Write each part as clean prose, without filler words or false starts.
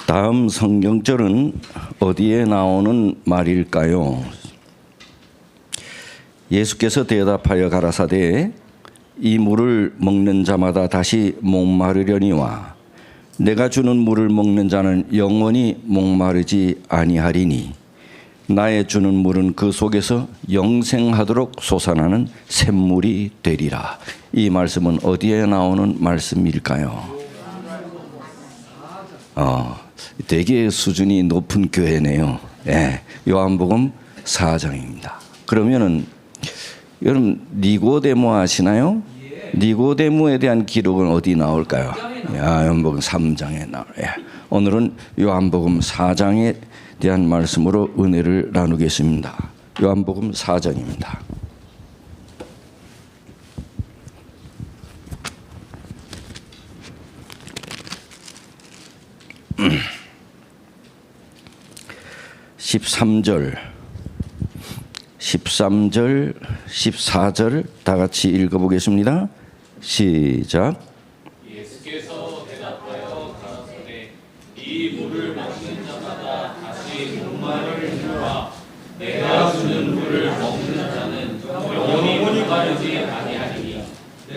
다음 성경절은 어디에 나오는 말일까요? 예수께서 대답하여 가라사대 이 물을 먹는 자마다 다시 목마르려니와 내가 주는 물을 먹는 자는 영원히 목마르지 아니하리니 나의 주는 물은 그 속에서 영생하도록 솟아나는 샘물이 되리라. 이 말씀은 어디에 나오는 말씀일까요? 되게 수준이 높은 교회네요. 네, 요한복음 4장입니다. 그러면은 여러분 니고데모 아시나요? 니고데모에 대한 기록은 어디 나올까요? 요한복음 3장에 나와요. 오늘은 요한복음 4장에 대한 말씀으로 은혜를 나누겠습니다. 요한복음 4장입니다. (13절) 13절, 14절 다 같이 읽어보겠습니다. 시작. 예수께서 대답하여 가라사대 이 물을 먹는 자마다 다시 목마르리라. 내가 주는 물을 먹는 자는 영원히 목마르지 아니하리니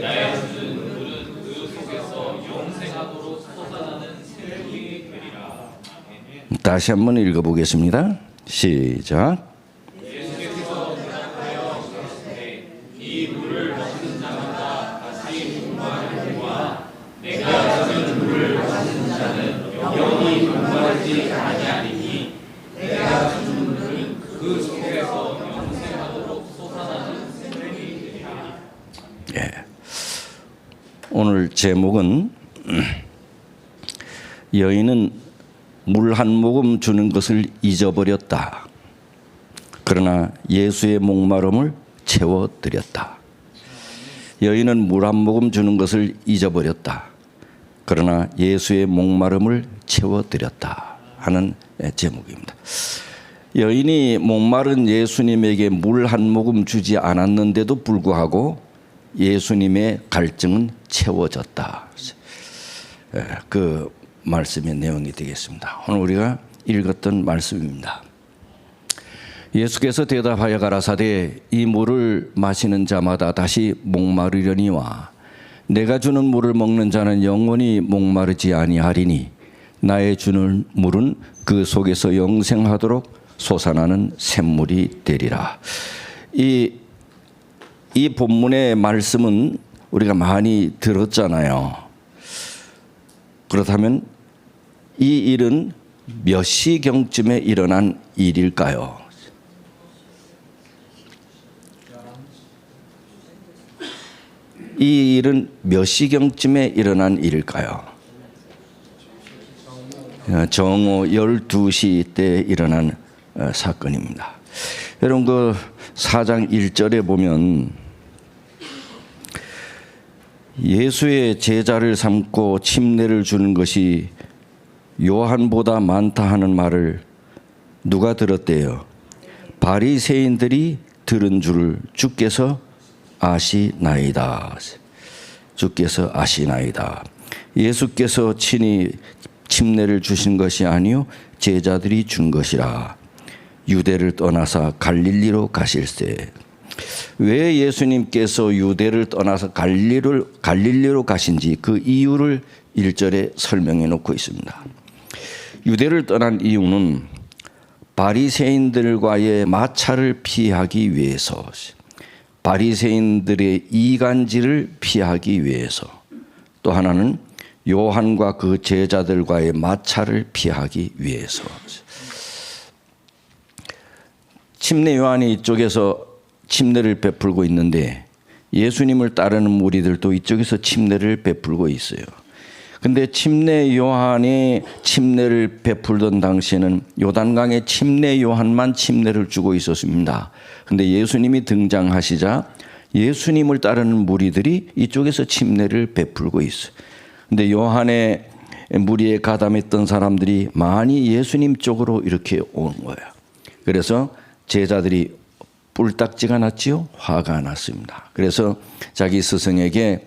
나의 주는 물은 그 속에서 영생하도록 솟아나는 샘물이 되리라. 다시 한번 읽어보겠습니다. 시작. 오늘 제목은 여인은 물 한 모금 주는 것을 잊어버렸다. 그러나 예수의 목마름을 채워드렸다. 여인은 물 한 모금 주는 것을 잊어버렸다. 그러나 예수의 목마름을 채워드렸다 하는 제목입니다. 여인이 목마른 예수님에게 물 한 모금 주지 않았는데도 불구하고 예수님의 갈증은 채워졌다. 그 말씀의 내용이 되겠습니다. 오늘 우리가 읽었던 말씀입니다. 예수께서 대답하여 가라사대 이 물을 마시는 자마다 다시 목마르려니와 내가 주는 물을 먹는 자는 영원히 목마르지 아니하리니 나의 주는 물은 그 속에서 영생하도록 솟아나는 샘물이 되리라. 이 본문의 말씀은 우리가 많이 들었잖아요. 그렇다면 이 일은 몇 시경쯤에 일어난 일일까요? 이 일은 몇 시경쯤에 일어난 일일까요? 정오 12시 때 일어난 사건입니다. 여러분 그 4장 1절에 보면 예수의 제자를 삼고 침례를 주는 것이 요한보다 많다 하는 말을 누가 들었대요? 바리새인들이 들은 줄을 주께서 아시나이다. 주께서 아시나이다. 예수께서 친히 침례를 주신 것이 아니요 제자들이 준 것이라. 유대를 떠나서 갈릴리로 가실세. 왜 예수님께서 유대를 떠나서 갈릴리로 가신지 그 이유를 1절에 설명해 놓고 있습니다. 유대를 떠난 이유는 바리새인들과의 마찰을 피하기 위해서, 바리새인들의 이간질을 피하기 위해서, 또 하나는 요한과 그 제자들과의 마찰을 피하기 위해서. 침례 요한이 이쪽에서 침례를 베풀고 있는데 예수님을 따르는 무리들도 이쪽에서 침례를 베풀고 있어요. 근데 침례 요한이 침례를 베풀던 당시에는 요단강에 침례 요한만 침례를 주고 있었습니다. 근데 예수님이 등장하시자 예수님을 따르는 무리들이 이쪽에서 침례를 베풀고 있어요. 근데 요한의 무리에 가담했던 사람들이 많이 예수님 쪽으로 이렇게 오는 거예요. 그래서 제자들이 뿔딱지가 났지요? 화가 났습니다. 그래서 자기 스승에게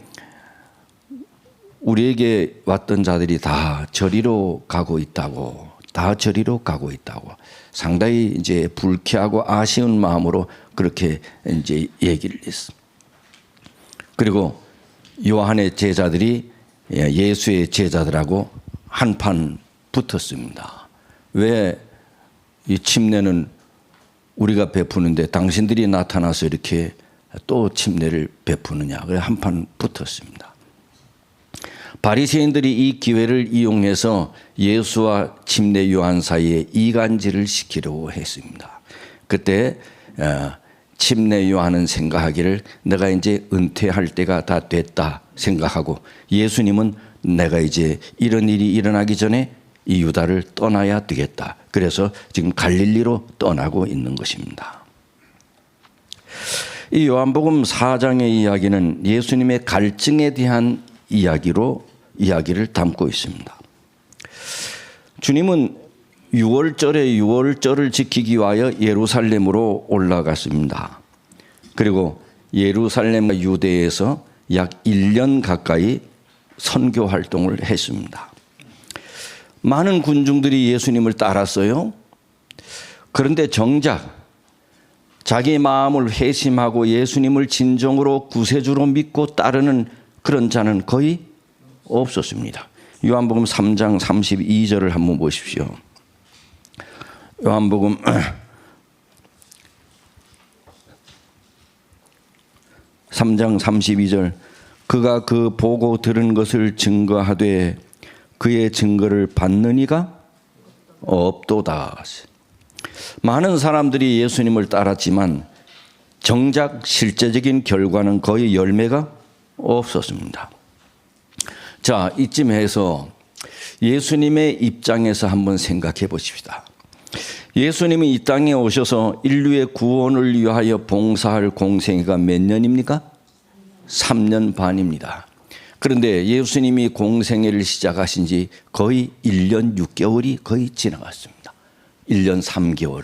우리에게 왔던 자들이 다 저리로 가고 있다고, 상당히 이제 불쾌하고 아쉬운 마음으로 그렇게 이제 얘기를 했습니다. 그리고 요한의 제자들이 예수의 제자들하고 한판 붙었습니다. 왜 이 침례는 우리가 베푸는데 당신들이 나타나서 이렇게 또 침례를 베푸느냐. 그래 한판 붙었습니다. 바리새인들이 이 기회를 이용해서 예수와 침례 요한 사이에 이간질을 시키려고 했습니다. 그때 침례 요한은 생각하기를 내가 이제 은퇴할 때가 다 됐다 생각하고, 예수님은 내가 이제 이런 일이 일어나기 전에 이 유다를 떠나야 되겠다. 그래서 지금 갈릴리로 떠나고 있는 것입니다. 이 요한복음 4장의 이야기는 예수님의 갈증에 대한 이야기를 담고 있습니다. 주님은 6월절에 6월절을 지키기 위하여 예루살렘으로 올라갔습니다. 그리고 예루살렘과 유대에서 약 1년 가까이 선교 활동을 했습니다. 많은 군중들이 예수님을 따랐어요. 그런데 정작 자기 마음을 회심하고 예수님을 진정으로 구세주로 믿고 따르는 그런 자는 거의 없었습니다. 요한복음 3장 32절을 한번 보십시오. 요한복음 3장 32절, 그가 그 보고 들은 것을 증거하되 그의 증거를 받는 이가 없도다. 많은 사람들이 예수님을 따랐지만 정작 실제적인 결과는 거의 열매가 없었습니다. 자, 이쯤 해서 예수님의 입장에서 한번 생각해 보십시다. 예수님이 이 땅에 오셔서 인류의 구원을 위하여 봉사할 공생애가 몇 년입니까? 3년 반입니다. 그런데 예수님이 공생애를 시작하신 지 거의 1년 6개월이 거의 지나갔습니다. 1년 3개월.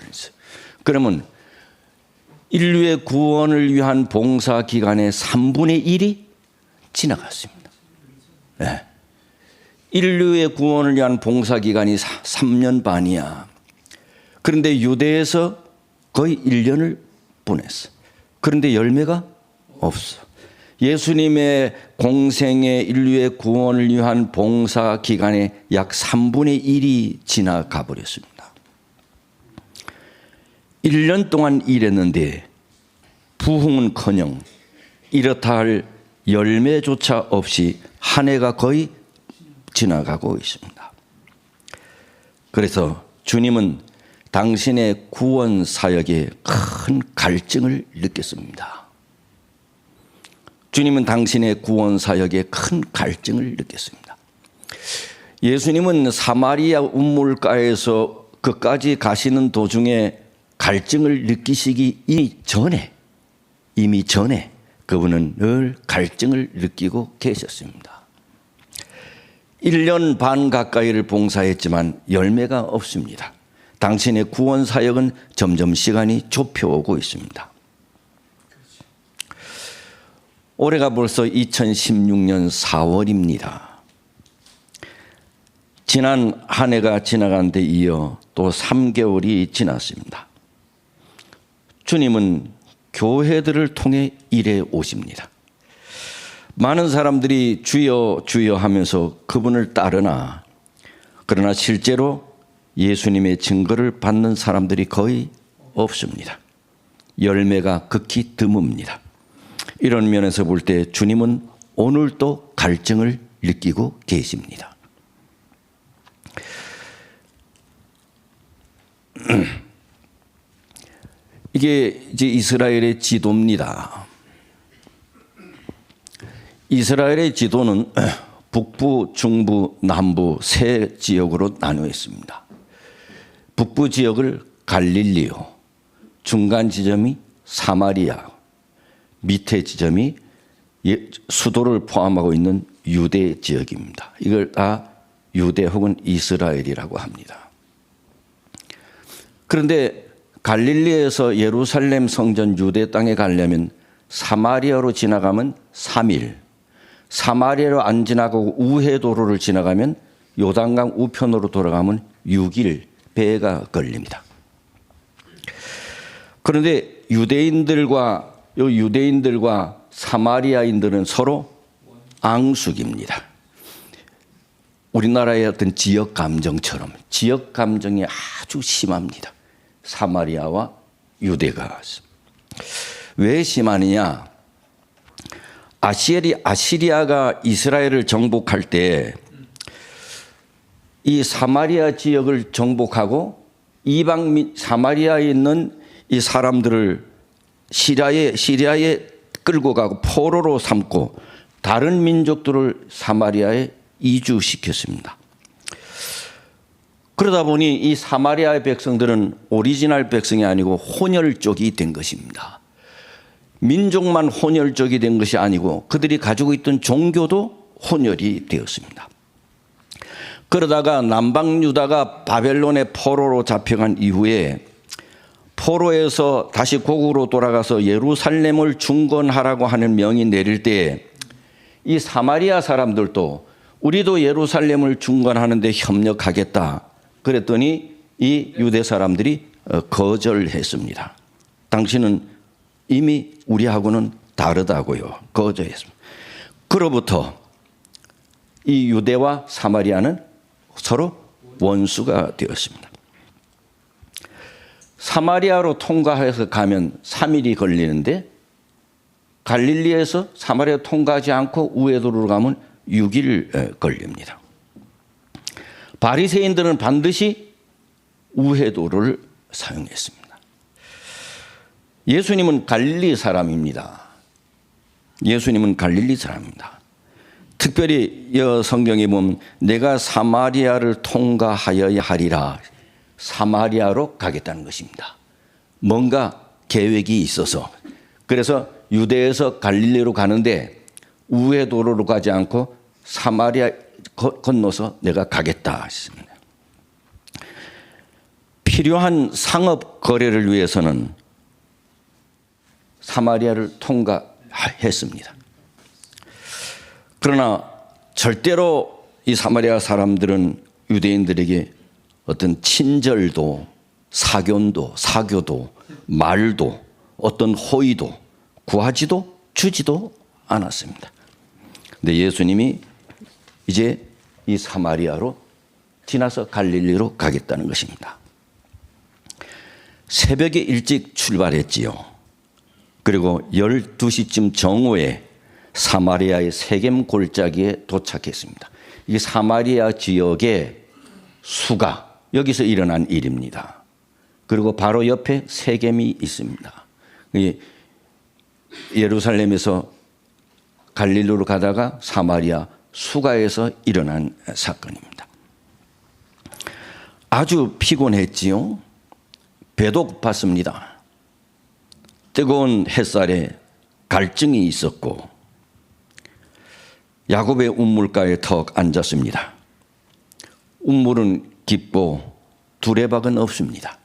그러면 인류의 구원을 위한 봉사 기간의 3분의 1이 지나갔습니다. 네. 인류의 구원을 위한 봉사 기간이 3년 반이야. 그런데 유대에서 거의 1년을 보냈어. 그런데 열매가 없어. 예수님의 공생의 인류의 구원을 위한 봉사 기간의 약 3분의 1이 지나가 버렸습니다. 1년 동안 일했는데 부흥은커녕 이렇다 할 열매조차 없이 한 해가 거의 지나가고 있습니다. 그래서 주님은 당신의 구원 사역에 큰 갈증을 느꼈습니다. 주님은 당신의 구원 사역에 큰 갈증을 느꼈습니다. 예수님은 사마리아 우물가에서 그까지 가시는 도중에 갈증을 느끼시기 이미 전에 그분은 늘 갈증을 느끼고 계셨습니다. 1년 반 가까이를 봉사했지만 열매가 없습니다. 당신의 구원 사역은 점점 시간이 좁혀오고 있습니다. 올해가 벌써 2016년 4월입니다. 지난 한 해가 지나간 데 이어 또 3개월이 지났습니다. 주님은 교회들을 통해 일해 오십니다. 많은 사람들이 주여 주여 하면서 그분을 따르나, 그러나 실제로 예수님의 증거를 받는 사람들이 거의 없습니다. 열매가 극히 드뭅니다. 이런 면에서 볼 때 주님은 오늘도 갈증을 느끼고 계십니다. 이게 이제 이스라엘의 지도입니다. 이스라엘의 지도는 북부, 중부, 남부 세 지역으로 나누어 있습니다. 북부 지역을 갈릴리요, 중간 지점이 사마리아, 밑에 지점이 수도를 포함하고 있는 유대 지역입니다. 이걸 다 유대 혹은 이스라엘이라고 합니다. 그런데 갈릴리에서 예루살렘 성전 유대 땅에 가려면 사마리아로 지나가면 3일, 사마리아로 안 지나가고 우회도로를 지나가면 요단강 우편으로 돌아가면 6일 배가 걸립니다. 그런데 유대인들과 사마리아인들은 서로 앙숙입니다. 우리나라의 어떤 지역 감정처럼 지역 감정이 아주 심합니다. 사마리아와 유대가. 왜 심하느냐? 아시리아가 이스라엘을 정복할 때 이 사마리아 지역을 정복하고 이방 사마리아에 있는 이 사람들을 시리아에 끌고 가고 포로로 삼고 다른 민족들을 사마리아에 이주시켰습니다. 그러다 보니 이 사마리아의 백성들은 오리지널 백성이 아니고 혼혈족이 된 것입니다. 민족만 혼혈족이 된 것이 아니고 그들이 가지고 있던 종교도 혼혈이 되었습니다. 그러다가 남방 유다가 바벨론의 포로로 잡혀간 이후에 포로에서 다시 고국으로 돌아가서 예루살렘을 중건하라고 하는 명이 내릴 때 이 사마리아 사람들도 우리도 예루살렘을 중건하는데 협력하겠다. 그랬더니 이 유대 사람들이 거절했습니다. 당신은 이미 우리하고는 다르다고요. 거절했습니다. 그로부터 이 유대와 사마리아는 서로 원수가 되었습니다. 사마리아로 통과해서 가면 3일이 걸리는데 갈릴리에서 사마리아 통과하지 않고 우회도로로 가면 6일 걸립니다. 바리새인들은 반드시 우회도로를 사용했습니다. 예수님은 갈릴리 사람입니다. 예수님은 갈릴리 사람입니다. 특별히 성경에 보면 내가 사마리아를 통과하여야 하리라. 사마리아로 가겠다는 것입니다. 뭔가 계획이 있어서. 그래서 유대에서 갈릴리로 가는데 우회도로로 가지 않고 사마리아 건너서 내가 가겠다 했습니다. 필요한 상업 거래를 위해서는 사마리아를 통과했습니다. 그러나 절대로 이 사마리아 사람들은 유대인들에게 어떤 친절도, 사교도, 말도, 어떤 호의도 구하지도 주지도 않았습니다. 근데 예수님이 이제 이 사마리아로 지나서 갈릴리로 가겠다는 것입니다. 새벽에 일찍 출발했지요. 그리고 12시쯤 정오에 사마리아의 세겜 골짜기에 도착했습니다. 이 사마리아 지역의 수가 여기서 일어난 일입니다. 그리고 바로 옆에 세겜이 있습니다. 예루살렘에서 갈릴리로 가다가 사마리아 수가에서 일어난 사건입니다. 아주 피곤했지요. 배도 고팠습니다. 뜨거운 햇살에 갈증이 있었고 야곱의 운물가에 턱 앉았습니다. 운물은 깊고 두레박은 없습니다.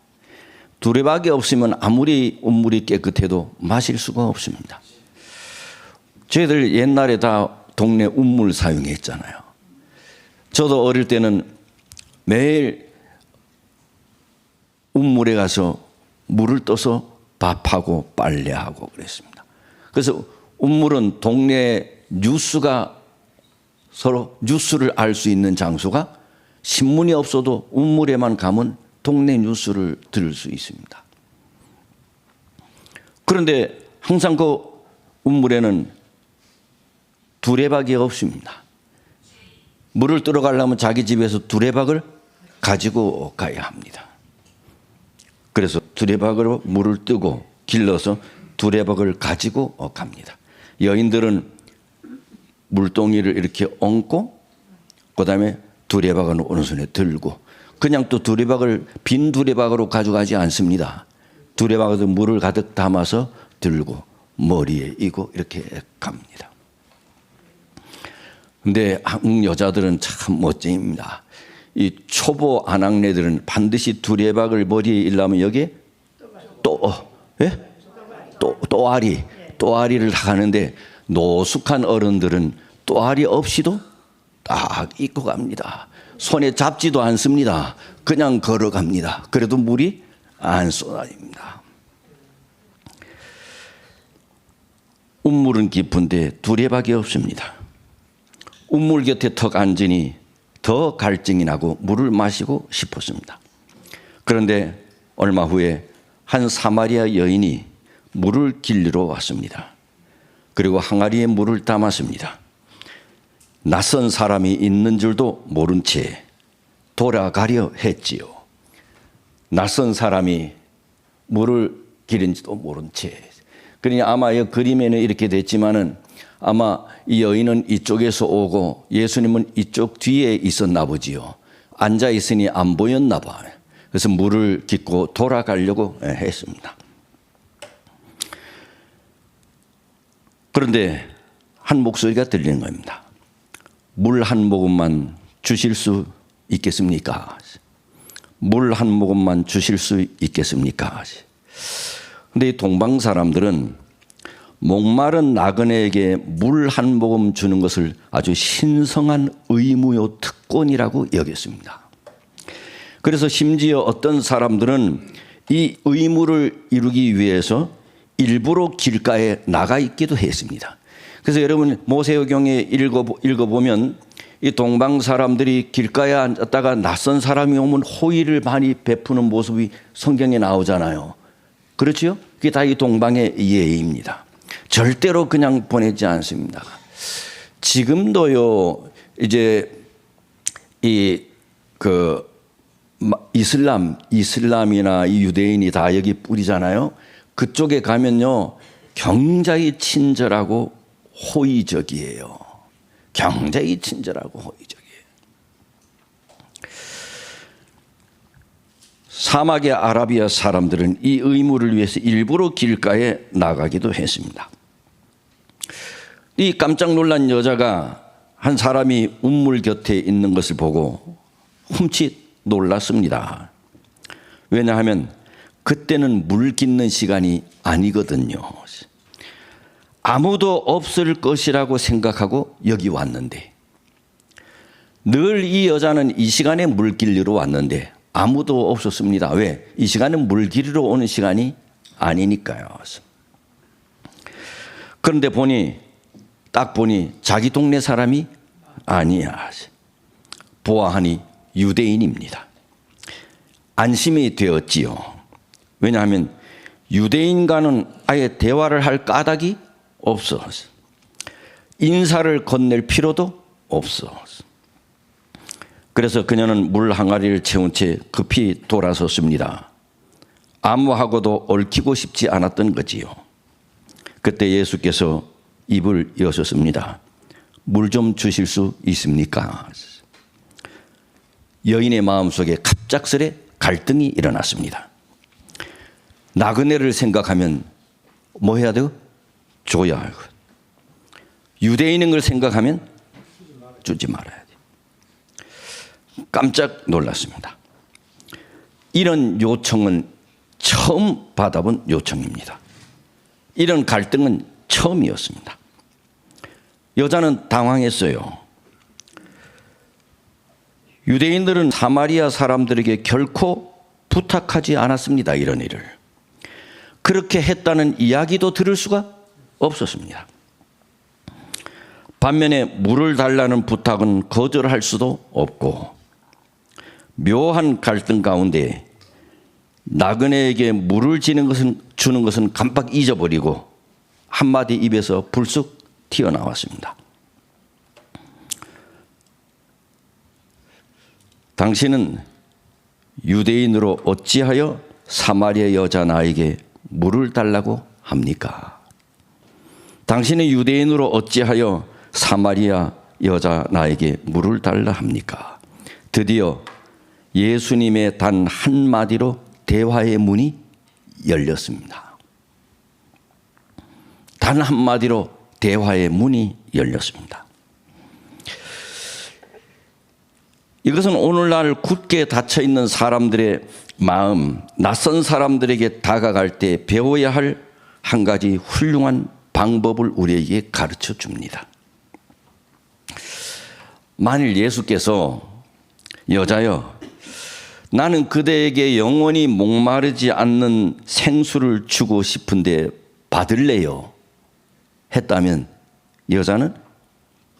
두레박이 없으면 아무리 운물이 깨끗해도 마실 수가 없습니다. 저희들 옛날에 다 동네 운물 사용했잖아요. 저도 어릴 때는 매일 운물에 가서 물을 떠서 밥하고 빨래하고 그랬습니다. 그래서 운물은 동네 뉴스가 서로 뉴스를 알 수 있는 장소가 신문이 없어도 운물에만 가면 동네 뉴스를 들을 수 있습니다. 그런데 항상 그 운물에는 두레박이 없습니다. 물을 뜨러 가려면 자기 집에서 두레박을 가지고 가야 합니다. 그래서 두레박으로 물을 뜨고 길러서 두레박을 가지고 갑니다. 여인들은 물동이를 이렇게 얹고 그다음에 두레박은 오른손에 들고 그냥 또 두레박을 빈 두레박으로 가져가지 않습니다. 두레박에도 물을 가득 담아서 들고 머리에 이고 이렇게 갑니다. 근데 한국 여자들은 참 멋쟁입니다. 이 초보 아낙네들은 반드시 두레박을 머리에 일려면 여기에 또아리를 하는데 노숙한 어른들은 또아리 없이도 딱 입고 갑니다. 손에 잡지도 않습니다. 그냥 걸어갑니다. 그래도 물이 안 쏟아집니다. 운물은 깊은데 두레박이 없습니다. 운물 곁에 턱 앉으니 더 갈증이 나고 물을 마시고 싶었습니다. 그런데 얼마 후에 한 사마리아 여인이 물을 길르러 왔습니다. 그리고 항아리에 물을 담았습니다. 낯선 사람이 있는 줄도 모른 채 돌아가려 했지요. 낯선 사람이 물을 기른지도 모른 채. 그러니 아마 이 그림에는 이렇게 됐지만은 아마 이 여인은 이쪽에서 오고 예수님은 이쪽 뒤에 있었나 보지요. 앉아 있으니 안 보였나 봐요. 그래서 물을 깃고 돌아가려고 했습니다. 그런데 한 목소리가 들리는 겁니다. 물 한 모금만 주실 수 있겠습니까? 물 한 모금만 주실 수 있겠습니까? 근데 이 동방 사람들은 목마른 나그네에게 물 한 모금 주는 것을 아주 신성한 의무요 특권이라고 여겼습니다. 그래서 심지어 어떤 사람들은 이 의무를 이루기 위해서 일부러 길가에 나가 있기도 했습니다. 그래서 여러분 모세오경에 읽어보면 이 동방 사람들이 길가에 앉았다가 낯선 사람이 오면 호의를 많이 베푸는 모습이 성경에 나오잖아요. 그렇죠? 그게 다 이 동방의 예의입니다. 절대로 그냥 보내지 않습니다. 지금도요, 이제 이슬람이나 이 유대인이 다 여기 뿌리잖아요. 그쪽에 가면요, 굉장히 친절하고 호의적이에요. 굉장히 친절하고 호의적이에요. 사막의 아라비아 사람들은 이 의무를 위해서 일부러 길가에 나가기도 했습니다. 이 깜짝 놀란 여자가 한 사람이 운물 곁에 있는 것을 보고 훔칫 놀랐습니다. 왜냐하면 그때는 물 깃는 시간이 아니거든요. 아무도 없을 것이라고 생각하고 여기 왔는데, 늘 이 여자는 이 시간에 물 길리러 왔는데 아무도 없었습니다. 왜? 이 시간은 물 길이러 오는 시간이 아니니까요. 그런데 딱 보니 자기 동네 사람이 아니야. 보아하니 유대인입니다. 안심이 되었지요. 왜냐하면 유대인과는 아예 대화를 할 까닭이 없어. 인사를 건넬 필요도 없어. 그래서 그녀는 물 항아리를 채운 채 급히 돌아섰습니다. 아무하고도 얽히고 싶지 않았던 거지요. 그때 예수께서 입을 여셨습니다. 물 좀 주실 수 있습니까? 여인의 마음속에 갑작스레 갈등이 일어났습니다. 나그네를 생각하면 뭐 해야 돼요? 줘야 하고, 유대인인 걸 생각하면 주지 말아야 돼요. 깜짝 놀랐습니다. 이런 요청은 처음 받아본 요청입니다. 이런 갈등은 처음이었습니다. 여자는 당황했어요. 유대인들은 사마리아 사람들에게 결코 부탁하지 않았습니다. 이런 일을. 그렇게 했다는 이야기도 들을 수가 없었습니다. 반면에 물을 달라는 부탁은 거절할 수도 없고, 묘한 갈등 가운데 나그네에게 물을 주는 것은 깜빡 잊어버리고 한마디 입에서 불쑥 튀어나왔습니다. 당신은 유대인으로 어찌하여 사마리아 여자 나에게 물을 달라고 합니까? 당신은 유대인으로 어찌하여 사마리아 여자 나에게 물을 달라 합니까? 드디어 예수님의 단 한마디로 대화의 문이 열렸습니다. 단 한마디로 대화의 문이 열렸습니다. 이것은 오늘날 굳게 닫혀있는 사람들의 마음, 낯선 사람들에게 다가갈 때 배워야 할 한 가지 훌륭한 방법을 우리에게 가르쳐 줍니다. 만일 예수께서 여자여 나는 그대에게 영원히 목마르지 않는 생수를 주고 싶은데 받을래요 했다면 여자는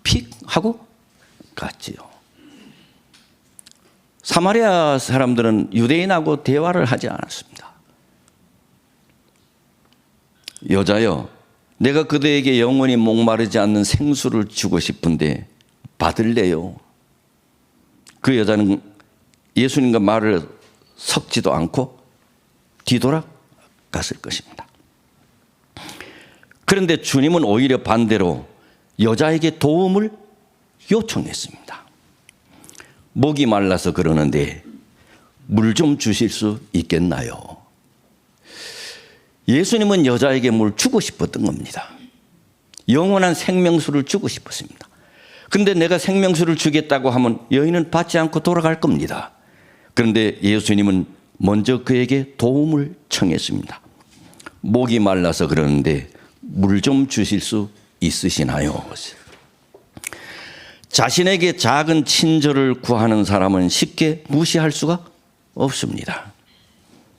픽 하고 갔지요. 사마리아 사람들은 유대인하고 대화를 하지 않았습니다. 여자여 내가 그대에게 영원히 목마르지 않는 생수를 주고 싶은데 받을래요? 그 여자는 예수님과 말을 섞지도 않고 뒤돌아갔을 것입니다. 그런데 주님은 오히려 반대로 여자에게 도움을 요청했습니다. 목이 말라서 그러는데 물 좀 주실 수 있겠나요? 예수님은 여자에게 물 주고 싶었던 겁니다. 영원한 생명수를 주고 싶었습니다. 그런데 내가 생명수를 주겠다고 하면 여인은 받지 않고 돌아갈 겁니다. 그런데 예수님은 먼저 그에게 도움을 청했습니다. 목이 말라서 그러는데 물 좀 주실 수 있으시나요? 자신에게 작은 친절을 구하는 사람은 쉽게 무시할 수가 없습니다.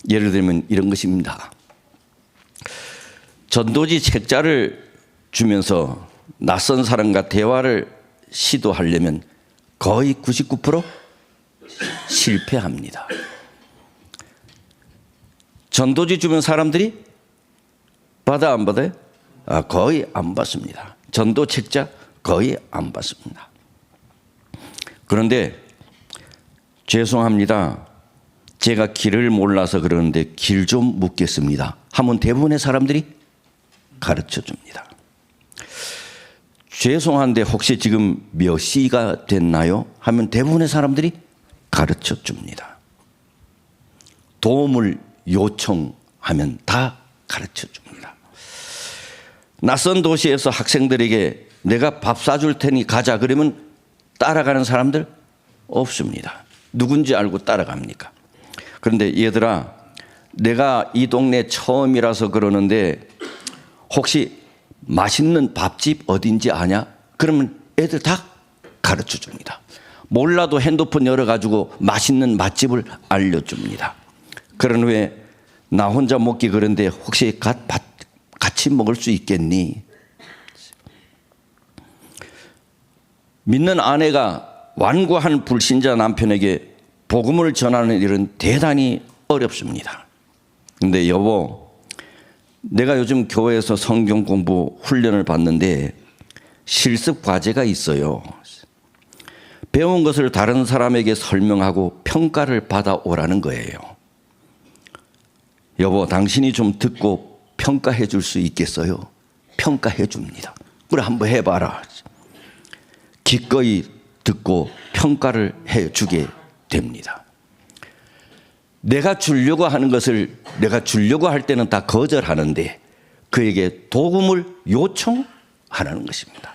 예를 들면 이런 것입니다. 전도지 책자를 주면서 낯선 사람과 대화를 시도하려면 거의 99% 실패합니다. 전도지 주면 사람들이 받아 안 받아요? 거의 안 받습니다. 전도 책자 거의 안 받습니다. 그런데 죄송합니다. 제가 길을 몰라서 그러는데 길 좀 묻겠습니다 하면 대부분의 사람들이 가르쳐 줍니다. 죄송한데 혹시 지금 몇 시가 됐나요? 하면 대부분의 사람들이 가르쳐 줍니다. 도움을 요청하면 다 가르쳐 줍니다. 낯선 도시에서 학생들에게 내가 밥 사줄 테니 가자 그러면 따라가는 사람들 없습니다. 누군지 알고 따라갑니까? 그런데 얘들아 내가 이 동네 처음이라서 그러는데 혹시 맛있는 밥집 어딘지 아냐? 그러면 애들 다 가르쳐 줍니다. 몰라도 핸드폰 열어가지고 맛있는 맛집을 알려줍니다. 그런 후에 나 혼자 먹기 그런데 혹시 같이 먹을 수 있겠니? 믿는 아내가 완고한 불신자 남편에게 복음을 전하는 일은 대단히 어렵습니다. 근데 여보, 내가 요즘 교회에서 성경 공부 훈련을 받는데 실습 과제가 있어요. 배운 것을 다른 사람에게 설명하고 평가를 받아오라는 거예요. 여보, 당신이 좀 듣고 평가해 줄 수 있겠어요? 평가해 줍니다. 그래, 한번 해봐라. 기꺼이 듣고 평가를 해 주게 됩니다. 내가 주려고 하는 것을 내가 주려고 할 때는 다 거절하는데 그에게 도움을 요청하라는 것입니다.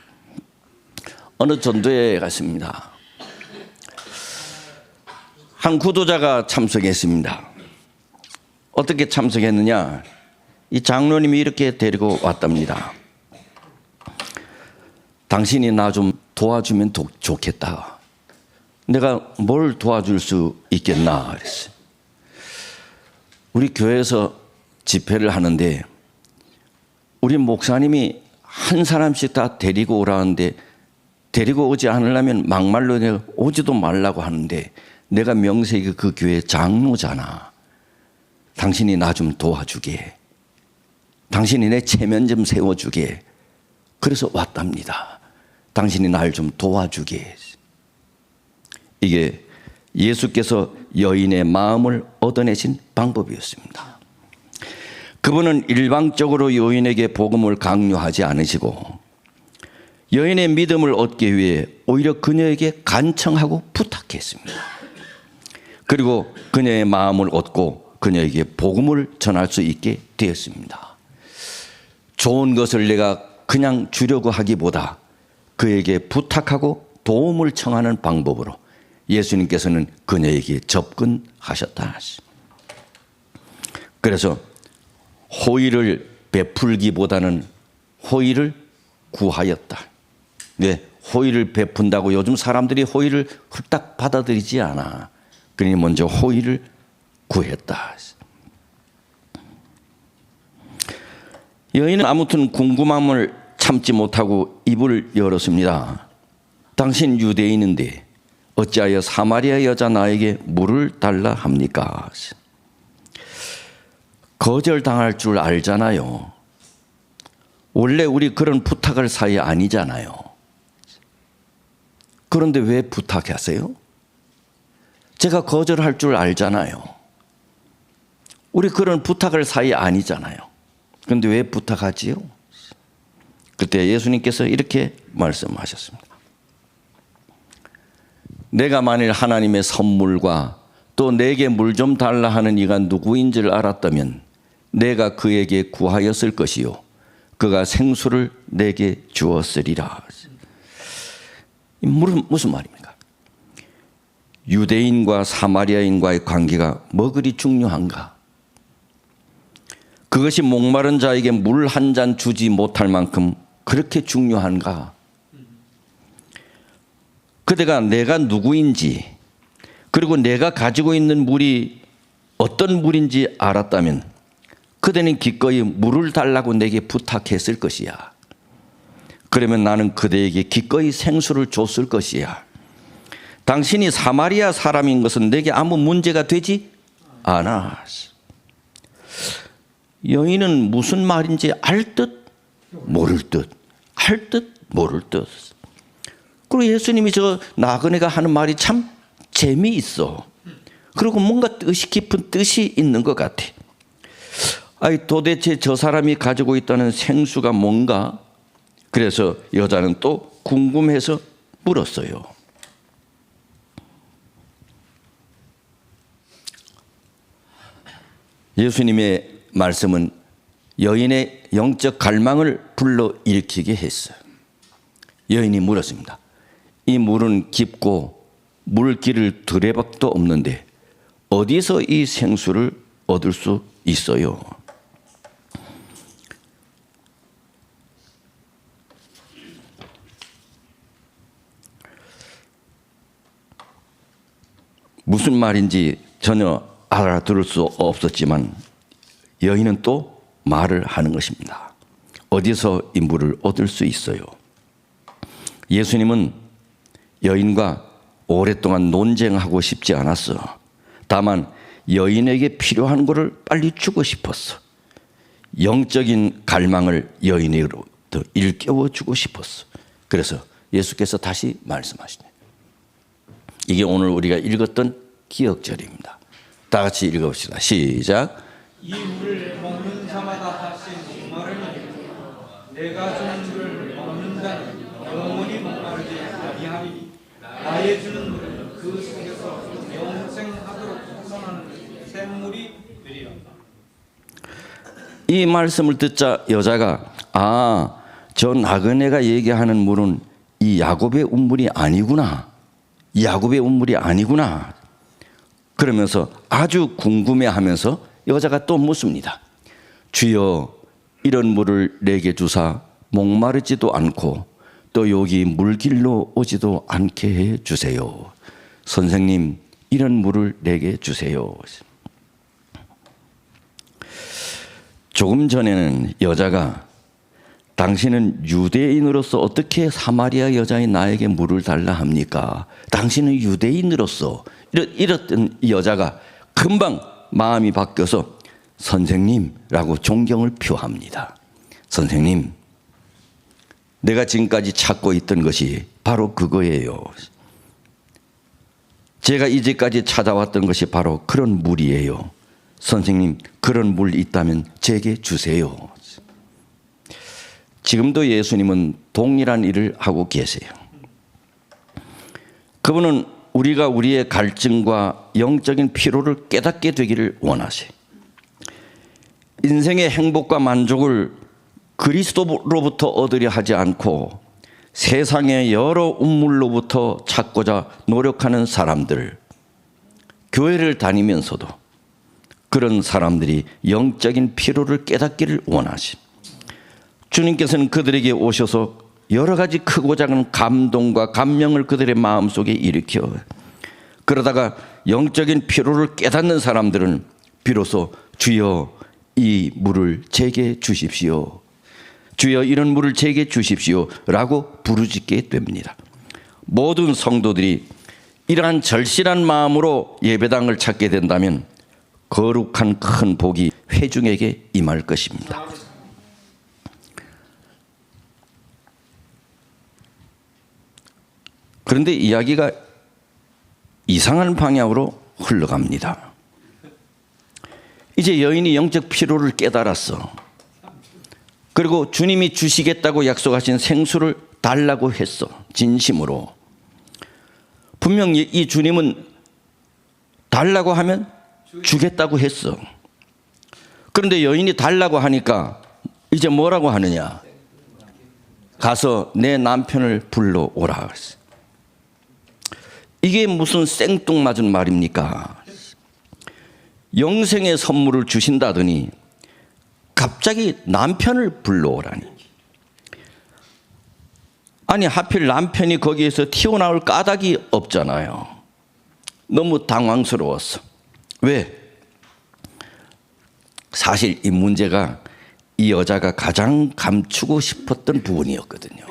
어느 전도회에 갔습니다. 한 구도자가 참석했습니다. 어떻게 참석했느냐? 이 장로님이 이렇게 데리고 왔답니다. 당신이 나 좀 도와주면 좋겠다. 내가 뭘 도와줄 수 있겠나 그랬어요. 우리 교회에서 집회를 하는데 우리 목사님이 한 사람씩 다 데리고 오라는데 데리고 오지 않으려면 막말로 내가 오지도 말라고 하는데 내가 명색이 그 교회 장로잖아. 당신이 나 좀 도와주게. 당신이 내 체면 좀 세워주게. 그래서 왔답니다. 당신이 날 좀 도와주게. 이게 예수께서 여인의 마음을 얻어내신 방법이었습니다. 그분은 일방적으로 여인에게 복음을 강요하지 않으시고 여인의 믿음을 얻기 위해 오히려 그녀에게 간청하고 부탁했습니다. 그리고 그녀의 마음을 얻고 그녀에게 복음을 전할 수 있게 되었습니다. 좋은 것을 내가 그냥 주려고 하기보다 그에게 부탁하고 도움을 청하는 방법으로 예수님께서는 그녀에게 접근하셨다. 그래서 호의를 베풀기보다는 호의를 구하였다. 왜? 호의를 베푼다고 요즘 사람들이 호의를 훌딱 받아들이지 않아. 그러니 먼저 호의를 구했다. 여인은 아무튼 궁금함을 참지 못하고 입을 열었습니다. 당신 유대인인데 어찌하여 사마리아 여자 나에게 물을 달라 합니까? 거절당할 줄 알잖아요. 원래 우리 그런 부탁할 사이 아니잖아요. 그런데 왜 부탁하세요? 제가 거절할 줄 알잖아요. 우리 그런 부탁할 사이 아니잖아요. 그런데 왜 부탁하지요? 그때 예수님께서 이렇게 말씀하셨습니다. 내가 만일 하나님의 선물과 또 내게 물 좀 달라 하는 이가 누구인지를 알았다면 내가 그에게 구하였을 것이요 그가 생수를 내게 주었으리라. 무슨 말입니까? 유대인과 사마리아인과의 관계가 뭐 그리 중요한가? 그것이 목마른 자에게 물 한 잔 주지 못할 만큼 그렇게 중요한가? 그대가 내가 누구인지 그리고 내가 가지고 있는 물이 어떤 물인지 알았다면 그대는 기꺼이 물을 달라고 내게 부탁했을 것이야. 그러면 나는 그대에게 기꺼이 생수를 줬을 것이야. 당신이 사마리아 사람인 것은 내게 아무 문제가 되지 않아. 여인은 무슨 말인지 알 듯 모를 듯, 알 듯 모를 듯. 그리고 예수님이 저 나그네가 하는 말이 참 재미있어. 그리고 뭔가 뜻이 깊은 뜻이 있는 것 같아. 아니, 도대체 저 사람이 가지고 있다는 생수가 뭔가? 그래서 여자는 또 궁금해서 물었어요. 예수님의 말씀은 여인의 영적 갈망을 불러일으키게 했어요. 여인이 물었습니다. 이 물은 깊고 물길을 두레박도 없는데 어디서 이 생수를 얻을 수 있어요? 무슨 말인지 전혀 알아들을 수 없었지만 여인은 또 말을 하는 것입니다. 어디서 이 물을 얻을 수 있어요? 예수님은 여인과 오랫동안 논쟁하고 싶지 않았어. 다만 여인에게 필요한 것을 빨리 주고 싶었어. 영적인 갈망을 여인으로부터 일깨워 주고 싶었어. 그래서 예수께서 다시 말씀하시네. 이게 오늘 우리가 읽었던 기억절입니다. 다 같이 읽어봅시다. 시작. 이 물을 먹는 자마다 다시 목마를 내가 주는 물을 먹는 자는 영원히 목마르지 아니하리니 나의 주는 물은 그 속에서 영생하도록 솟아나는 샘물이 되리라. 이 말씀을 듣자 여자가 저 나그네가 얘기하는 물은 이 야곱의 운물이 아니구나. 이 야곱의 운물이 아니구나. 그러면서 아주 궁금해하면서 여자가 또 묻습니다. 주여, 이런 물을 내게 주사 목마르지도 않고 또 여기 물길로 오지도 않게 해 주세요. 선생님, 이런 물을 내게 주세요. 조금 전에는 여자가 당신은 유대인으로서 어떻게 사마리아 여자인 나에게 물을 달라 합니까? 당신은 유대인으로서 이랬던 여자가 금방 마음이 바뀌어서 선생님라고 존경을 표합니다. 선생님, 내가 지금까지 찾고 있던 것이 바로 그거예요. 제가 이제까지 찾아왔던 것이 바로 그런 물이에요. 선생님, 그런 물 있다면 제게 주세요. 지금도 예수님은 동일한 일을 하고 계세요. 그분은 우리가 우리의 갈증과 영적인 피로를 깨닫게 되기를 원하세요. 인생의 행복과 만족을 그리스도로부터 얻으려 하지 않고 세상의 여러 운물로부터 찾고자 노력하는 사람들, 교회를 다니면서도 그런 사람들이 영적인 피로를 깨닫기를 원하십니다. 주님께서는 그들에게 오셔서 여러 가지 크고 작은 감동과 감명을 그들의 마음속에 일으켜 그러다가 영적인 피로를 깨닫는 사람들은 비로소 주여 이 물을 제게 주십시오. 주여 이런 물을 제게 주십시오 라고 부르짖게 됩니다. 모든 성도들이 이러한 절실한 마음으로 예배당을 찾게 된다면 거룩한 큰 복이 회중에게 임할 것입니다. 그런데 이야기가 이상한 방향으로 흘러갑니다. 이제 여인이 영적 피로를 깨달았어. 그리고 주님이 주시겠다고 약속하신 생수를 달라고 했어. 진심으로. 분명 이 주님은 달라고 하면 주겠다고 했어. 그런데 여인이 달라고 하니까 이제 뭐라고 하느냐? 가서 내 남편을 불러오라. 이게 무슨 생뚱맞은 말입니까? 영생의 선물을 주신다더니 갑자기 남편을 불러오라니. 아니 하필 남편이 거기에서 튀어나올 까닭이 없잖아요. 너무 당황스러웠어. 왜? 사실 이 문제가 이 여자가 가장 감추고 싶었던 부분이었거든요.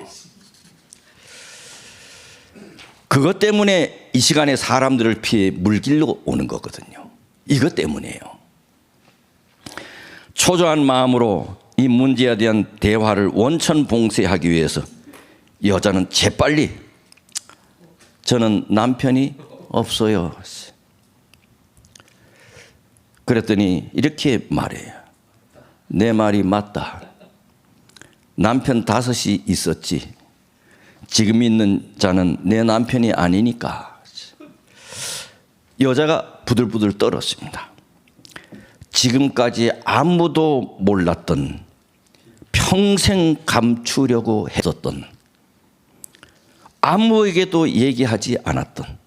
그것 때문에 이 시간에 사람들을 피해 물길로 오는 거거든요. 이것 때문이에요. 초조한 마음으로 이 문제에 대한 대화를 원천봉쇄하기 위해서 여자는 재빨리 저는 남편이 없어요. 그랬더니 이렇게 말해요. 내 말이 맞다. 남편 5이 있었지. 지금 있는 자는 내 남편이 아니니까. 여자가 부들부들 떨었습니다. 지금까지 아무도 몰랐던, 평생 감추려고 했었던, 아무에게도 얘기하지 않았던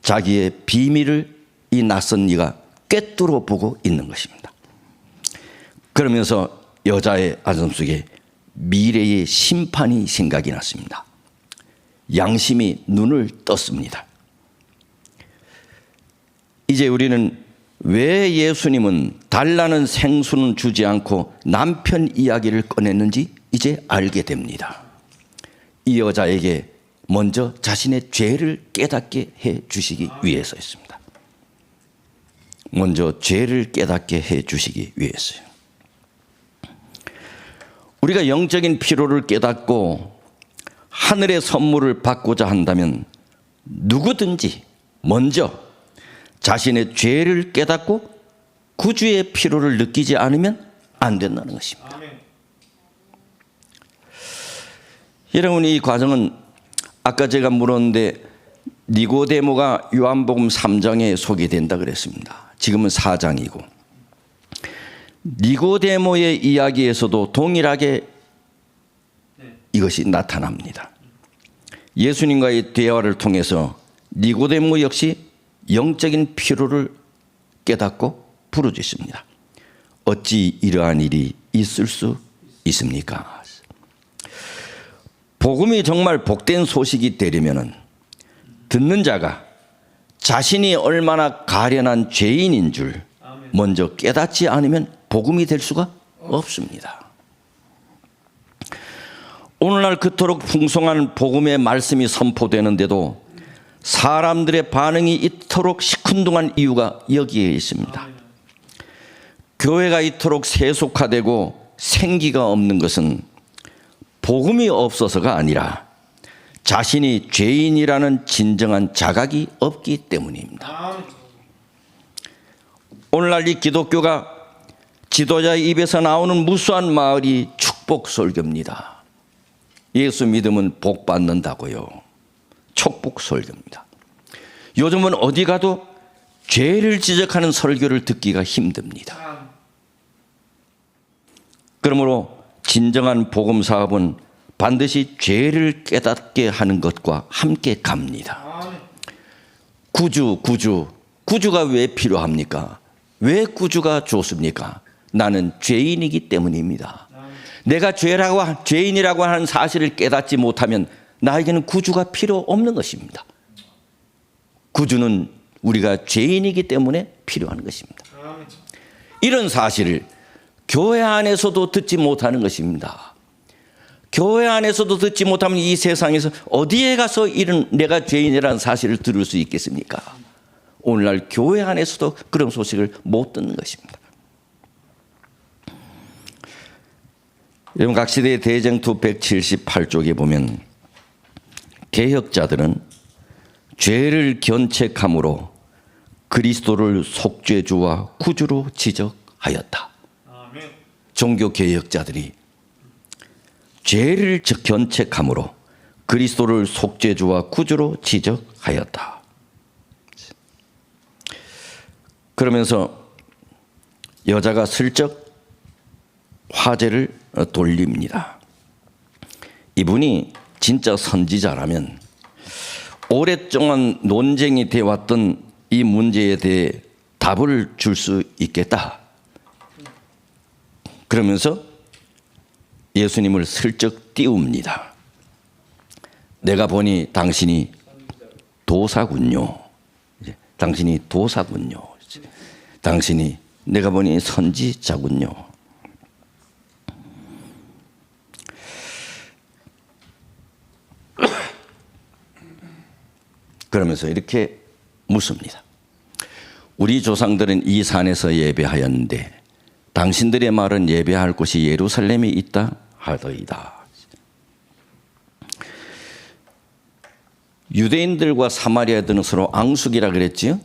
자기의 비밀을 이 낯선 이가 꿰뚫어 보고 있는 것입니다. 그러면서 여자의 가슴속에 미래의 심판이 생각이 났습니다. 양심이 눈을 떴습니다. 이제 우리는 왜 예수님은 달라는 생수는 주지 않고 남편 이야기를 꺼냈는지 이제 알게 됩니다. 이 여자에게 먼저 자신의 죄를 깨닫게 해 주시기 위해서였습니다. 먼저 죄를 깨닫게 해 주시기 위해서요. 우리가 영적인 피로를 깨닫고 하늘의 선물을 받고자 한다면 누구든지 먼저 자신의 죄를 깨닫고 구주의 피로를 느끼지 않으면 안 된다는 것입니다. 아멘. 여러분, 이 과정은 아까 제가 물었는데 니고데모가 요한복음 3장에 소개된다 그랬습니다. 지금은 4장이고 니고데모의 이야기에서도 동일하게 이것이 나타납니다. 예수님과의 대화를 통해서 니고데모 역시 영적인 피로를 깨닫고 부르짖습니다. 어찌 이러한 일이 있을 수 있습니까? 복음이 정말 복된 소식이 되려면 듣는 자가 자신이 얼마나 가련한 죄인인 줄 먼저 깨닫지 않으면 복음이 될 수가 없습니다. 오늘날 그토록 풍성한 복음의 말씀이 선포되는데도 사람들의 반응이 이토록 시큰둥한 이유가 여기에 있습니다. 교회가 이토록 세속화되고 생기가 없는 것은 복음이 없어서가 아니라 자신이 죄인이라는 진정한 자각이 없기 때문입니다. 오늘날 이 기독교가 지도자의 입에서 나오는 무수한 말이 축복 설교입니다. 예수 믿으면 복 받는다고요. 축복 설교입니다. 요즘은 어디 가도 죄를 지적하는 설교를 듣기가 힘듭니다. 그러므로 진정한 복음 사업은 반드시 죄를 깨닫게 하는 것과 함께 갑니다. 구주가 왜 필요합니까? 왜 구주가 좋습니까? 나는 죄인이기 때문입니다. 내가 죄인이라고 하는 사실을 깨닫지 못하면 나에게는 구주가 필요 없는 것입니다. 구주는 우리가 죄인이기 때문에 필요한 것입니다. 이런 사실을 교회 안에서도 듣지 못하는 것입니다. 교회 안에서도 듣지 못하면 이 세상에서 어디에 가서 이런 내가 죄인이라는 사실을 들을 수 있겠습니까? 오늘날 교회 안에서도 그런 소식을 못 듣는 것입니다. 여러분, 각시대의 대쟁투 178쪽에 보면 개혁자들은 죄를 견책함으로 그리스도를 속죄주와 구주로 지적하였다. 종교 개혁자들이 죄를 견책함으로 그리스도를 속죄주와 구주로 지적하였다. 그러면서 여자가 슬쩍 화제를 돌립니다. 이분이 진짜 선지자라면 오랫동안 논쟁이 되어왔던 이 문제에 대해 답을 줄 수 있겠다. 그러면서 예수님을 슬쩍 띄웁니다. 내가 보니 당신이 도사군요. 당신이 도사군요. 당신이 내가 보니 선지자군요. 그러면서 이렇게 묻습니다. 우리 조상들은 이 산에서 예배하였는데 당신들의 말은 예배할 곳이 예루살렘에 있다 하더이다. 유대인들과 사마리아들은 서로 앙숙이라 그랬지요.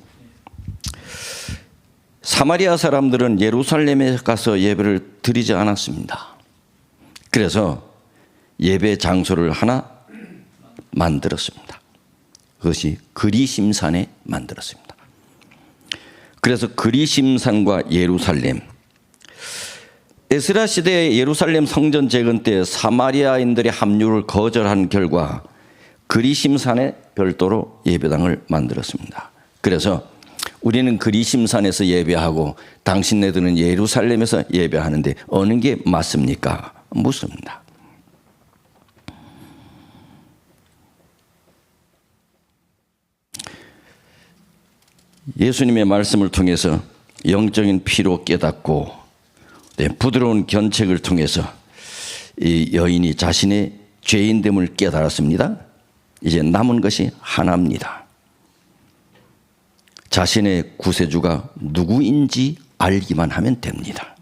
사마리아 사람들은 예루살렘에 가서 예배를 드리지 않았습니다. 그래서 예배 장소를 하나 만들었습니다. 그것이 그리심산에 만들었습니다. 그래서 그리심산과 예루살렘, 에스라 시대의 예루살렘 성전 재건 때 사마리아인들의 합류를 거절한 결과 그리심산에 별도로 예배당을 만들었습니다. 그래서 우리는 그리심산에서 예배하고 당신네들은 예루살렘에서 예배하는데 어느 게 맞습니까? 묻습니다. 예수님의 말씀을 통해서 영적인 피로 깨닫고 부드러운 견책을 통해서 이 여인이 자신의 죄인됨을 깨달았습니다. 이제 남은 것이 하나입니다. 자신의 구세주가 누구인지 알기만 하면 됩니다.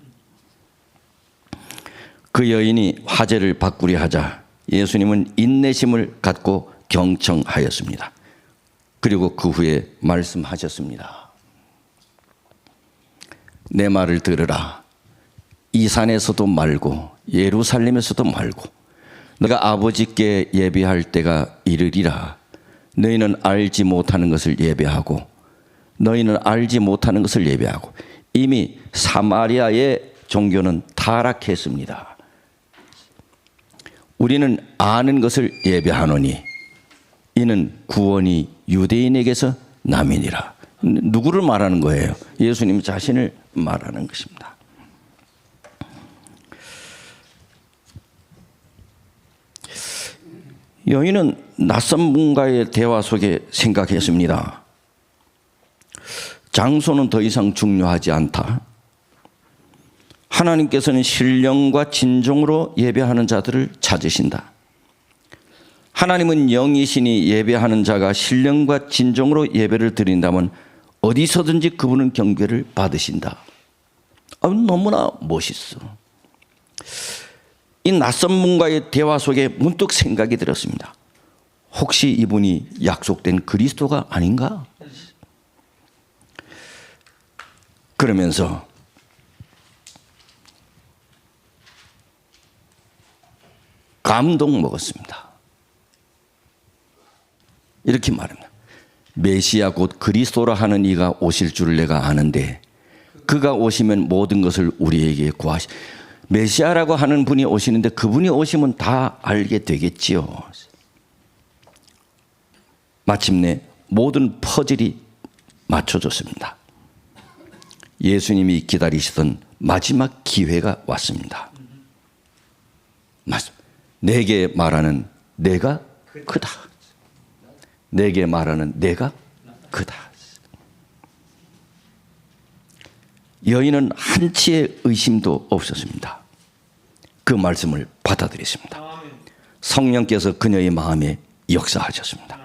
그 여인이 화제를 바꾸려 하자 예수님은 인내심을 갖고 경청하였습니다. 그리고 그 후에 말씀하셨습니다. 내 말을 들으라. 이 산에서도 말고 예루살렘에서도 말고 너가 아버지께 예배할 때가 이르리라. 너희는 알지 못하는 것을 예배하고 너희는 알지 못하는 것을 예배하고 이미 사마리아의 종교는 타락했습니다. 우리는 아는 것을 예배하노니 이는 구원이 유대인에게서 남이니라. 누구를 말하는 거예요? 예수님 자신을 말하는 것입니다. 여인은 낯선 분과의 대화 속에 생각했습니다. 장소는 더 이상 중요하지 않다. 하나님께서는 신령과 진정으로 예배하는 자들을 찾으신다. 하나님은 영이시니 예배하는 자가 신령과 진정으로 예배를 드린다면 어디서든지 그분은 경배를 받으신다. 너무나 멋있어. 이 낯선 분과의 대화 속에 문득 생각이 들었습니다. 혹시 이분이 약속된 그리스도가 아닌가? 그러면서 감동 먹었습니다. 이렇게 말합니다. 메시아 곧 그리스도라 하는 이가 오실 줄 내가 아는데 그가 오시면 모든 것을 우리에게 구하시. 메시아라고 하는 분이 오시는데 그분이 오시면 다 알게 되겠지요. 마침내 모든 퍼즐이 맞춰졌습니다. 예수님이 기다리시던 마지막 기회가 왔습니다. 맞습니다. 내게 말하는 내가 크다. 내게 말하는 내가 크다. 여인은 한치의 의심도 없었습니다. 그 말씀을 받아들였습니다. 성령께서 그녀의 마음에 역사하셨습니다.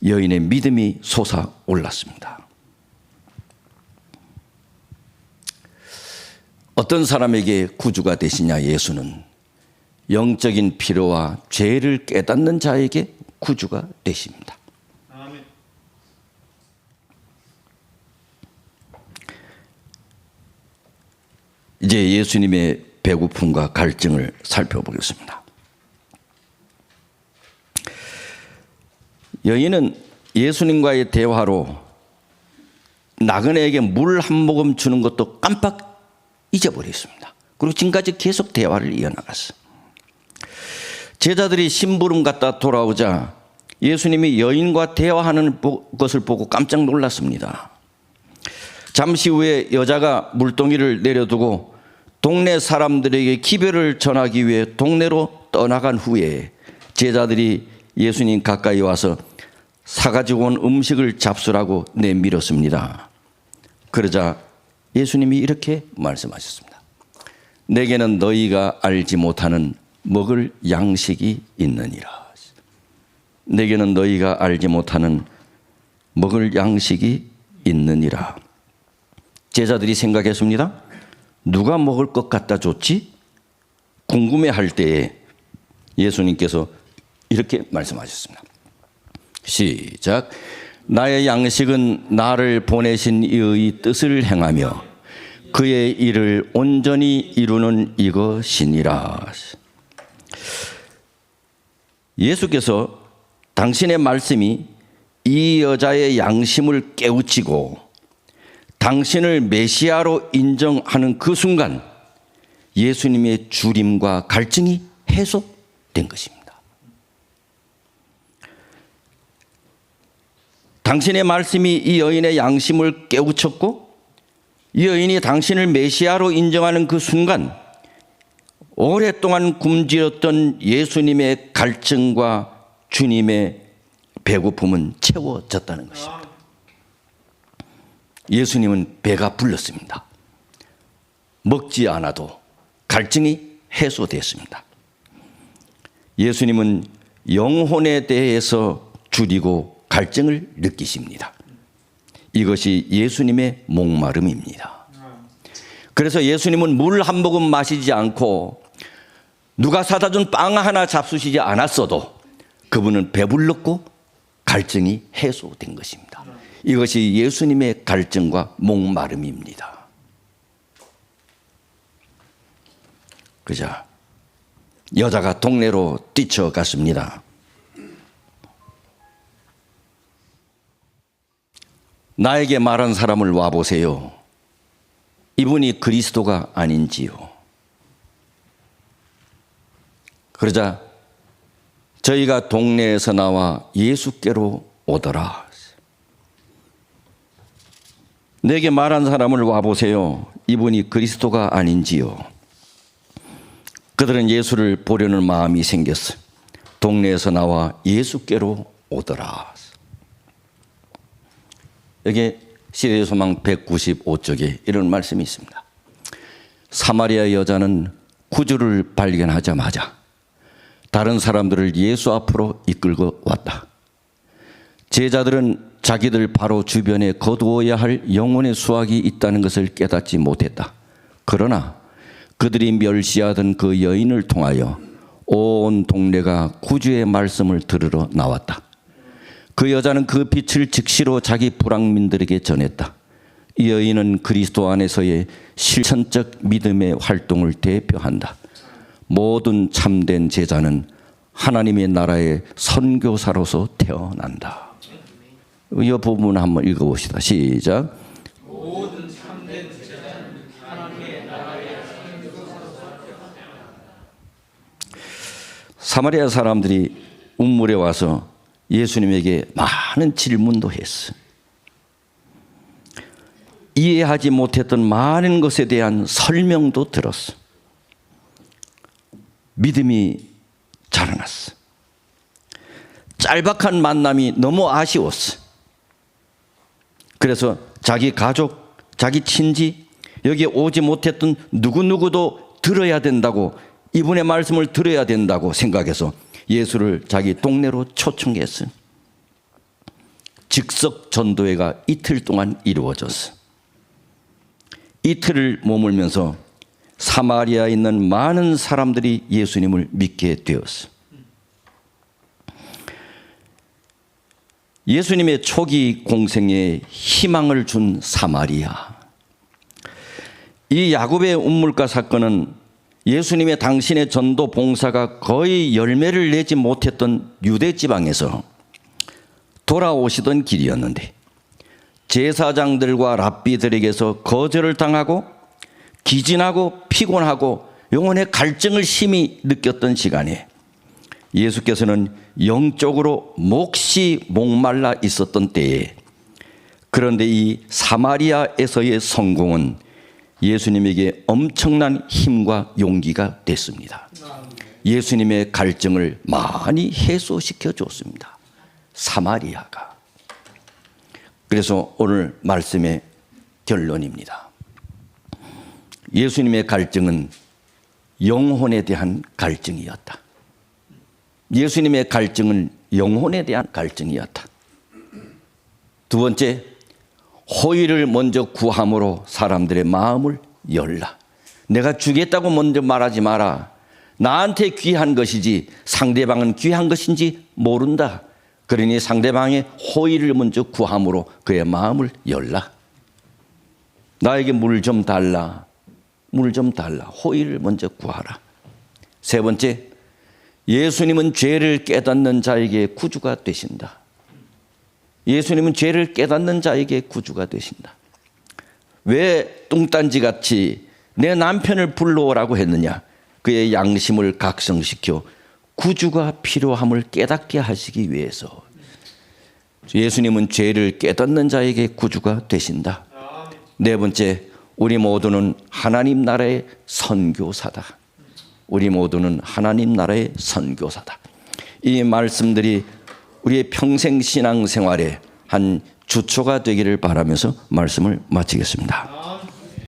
여인의 믿음이 솟아올랐습니다. 어떤 사람에게 구주가 되시냐? 예수는 영적인 필요와 죄를 깨닫는 자에게 구주가 되십니다. 아멘. 이제 예수님의 배고픔과 갈증을 살펴보겠습니다. 여인은 예수님과의 대화로 나그네에게 물 한 모금 주는 것도 깜빡 잊어버렸습니다. 그리고 지금까지 계속 대화를 이어나갔어요. 제자들이 심부름 갔다 돌아오자 예수님이 여인과 대화하는 것을 보고 깜짝 놀랐습니다. 잠시 후에 여자가 물동이를 내려두고 동네 사람들에게 기별을 전하기 위해 동네로 떠나간 후에 제자들이 예수님 가까이 와서 사가지고 온 음식을 잡수라고 내밀었습니다. 그러자 예수님이 이렇게 말씀하셨습니다. 내게는 너희가 알지 못하는 먹을 양식이 있느니라. 내게는 너희가 알지 못하는 먹을 양식이 있느니라. 제자들이 생각했습니다. 누가 먹을 것 갖다 줬지? 궁금해할 때에 예수님께서 이렇게 말씀하셨습니다. 시작. 나의 양식은 나를 보내신 이의 뜻을 행하며 그의 일을 온전히 이루는 이것이니라. 예수께서 당신의 말씀이 이 여자의 양심을 깨우치고 당신을 메시아로 인정하는 그 순간 예수님의 주림과 갈증이 해소된 것입니다. 당신의 말씀이 이 여인의 양심을 깨우쳤고 이 여인이 당신을 메시아로 인정하는 그 순간 오랫동안 굶주렸던 예수님의 갈증과 주님의 배고픔은 채워졌다는 것입니다. 예수님은 배가 불렀습니다. 먹지 않아도 갈증이 해소됐습니다. 예수님은 영혼에 대해서 줄이고 갈증을 느끼십니다. 이것이 예수님의 목마름입니다. 그래서 예수님은 물 한 모금 마시지 않고 누가 사다 준 빵 하나 잡수시지 않았어도 그분은 배불렀고 갈증이 해소된 것입니다. 이것이 예수님의 갈증과 목마름입니다. 그자 여자가 동네로 뛰쳐갔습니다. 나에게 말한 사람을 와보세요. 이분이 그리스도가 아닌지요. 그러자 저희가 동네에서 나와 예수께로 오더라. 내게 말한 사람을 와보세요. 이분이 그리스도가 아닌지요. 그들은 예수를 보려는 마음이 생겼어. 동네에서 나와 예수께로 오더라. 여기 시대의 소망 195쪽에 이런 말씀이 있습니다. 사마리아 여자는 구주를 발견하자마자 다른 사람들을 예수 앞으로 이끌고 왔다. 제자들은 자기들 바로 주변에 거두어야 할 영혼의 수확이 있다는 것을 깨닫지 못했다. 그러나 그들이 멸시하던 그 여인을 통하여 온 동네가 구주의 말씀을 들으러 나왔다. 그 여자는 그 빛을 즉시로 자기 불황민들에게 전했다. 이 여인은 그리스도 안에서의 실천적 믿음의 활동을 대표한다. 모든 참된 제자는 하나님의 나라의 선교사로서 태어난다. 이 부분 한번 읽어봅시다. 시작. 모든 참된 제자는 하나님의 나라의 선교사로서 태어난다. 사마리아 사람들이 운물에 와서 예수님에게 많은 질문도 했어. 이해하지 못했던 많은 것에 대한 설명도 들었어. 믿음이 자라났어. 짤박한 만남이 너무 아쉬웠어. 그래서 자기 가족, 자기 친지, 여기에 오지 못했던 누구누구도 들어야 된다고, 이분의 말씀을 들어야 된다고 생각해서 예수를 자기 동네로 초청했어. 즉석 전도회가 이틀 동안 이루어졌어. 이틀을 머물면서 사마리아에 있는 많은 사람들이 예수님을 믿게 되었어. 예수님의 초기 공생에 희망을 준 사마리아. 이 야곱의 운물가 사건은 예수님의 당신의 전도 봉사가 거의 열매를 내지 못했던 유대 지방에서 돌아오시던 길이었는데, 제사장들과 랍비들에게서 거절을 당하고 기진하고 피곤하고 영혼의 갈증을 심히 느꼈던 시간에 예수께서는 영적으로 몹시 목말라 있었던 때에, 그런데 이 사마리아에서의 성공은 예수님에게 엄청난 힘과 용기가 됐습니다. 예수님의 갈증을 많이 해소시켜 줬습니다, 사마리아가. 그래서 오늘 말씀의 결론입니다. 예수님의 갈증은 영혼에 대한 갈증이었다. 예수님의 갈증은 영혼에 대한 갈증이었다. 두 번째, 호의를 먼저 구함으로 사람들의 마음을 열라. 내가 주겠다고 먼저 말하지 마라. 나한테 귀한 것이지 상대방은 귀한 것인지 모른다. 그러니 상대방의 호의를 먼저 구함으로 그의 마음을 열라. 나에게 물 좀 달라. 물 좀 달라. 호의를 먼저 구하라. 세 번째, 예수님은 죄를 깨닫는 자에게 구주가 되신다. 예수님은 죄를 깨닫는 자에게 구주가 되신다. 왜 뚱딴지같이 내 남편을 불러오라고 했느냐? 그의 양심을 각성시켜 구주가 필요함을 깨닫게 하시기 위해서. 예수님은 죄를 깨닫는 자에게 구주가 되신다. 네 번째, 우리 모두는 하나님 나라의 선교사다. 우리 모두는 하나님 나라의 선교사다. 이 말씀들이 우리의 평생 신앙생활에 한 주초가 되기를 바라면서 말씀을 마치겠습니다.